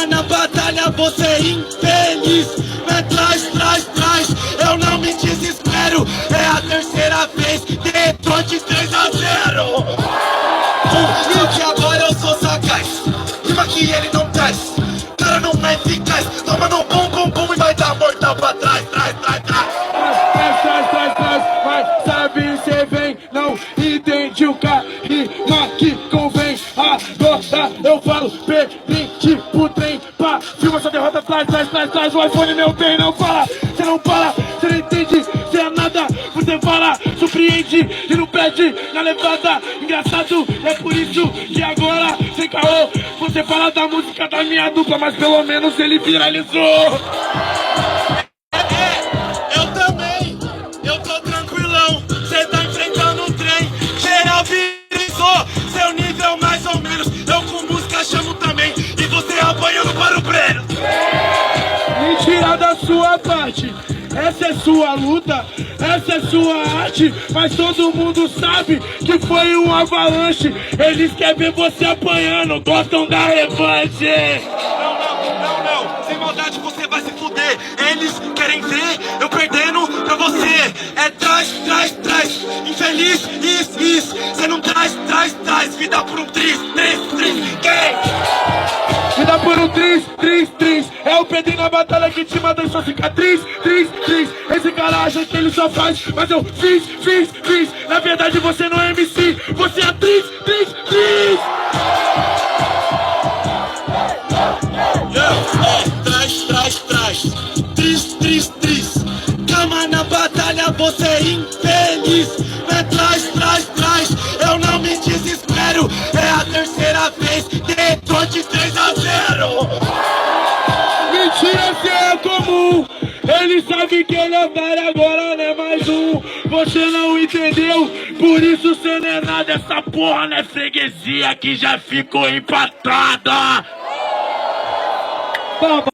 Cama na batalha, você é infeliz. Me traz, traz, traz, eu não me desespero. É a terceira vez, Detroit 3-0. Só que agora eu sou sagaz, rima que ele não traz. Cara não é eficaz, toma no bum, bum, bum e vai dar mortal pra trás, trás, trás, trás. Traz, vai, sabe, cê vem, não entende o rima que convém. Agora eu falo, Pedrinho, tipo trem, pá, filma essa derrota, traz, o iPhone meu bem, não fala, cê não fala, cê não entende, cê é nada, você fala, surpreende e não pede na levada, engraçado, é por isso que agora, sem caô, você fala da música da minha dupla, mas pelo menos ele viralizou. Eu tô tranquilão, cê tá enfrentando um trem, geral virizou, seu nível mais ou menos, eu com música chamo também, e você apanhando para o prêmio. Mentira da sua parte, essa é sua luta, essa é sua arte, mas todo mundo sabe que foi um avalanche, eles querem ver você apanhando, gostam da revanche. Não, sem maldade você vai se fuder, eles querem ver eu perdendo pra você, é traz, traz, traz, infeliz, isso, cê não traz, traz, traz, vida por um tris, quem? Vida por um tris, é o Pedrinho na batalha que te manda em sua cicatriz, esse cara acha que ele só faz, mas eu fiz, na verdade você não é MC, você é atriz, Tris, cama na batalha, você é infeliz. Me traz, eu não me desespero. É a terceira vez, Detroit 3-0. Mentira, cê é comum, ele sabe que ele é otário, agora não é mais um. Você não entendeu, por isso cê não é nada, essa porra não é freguesia que já ficou empatada.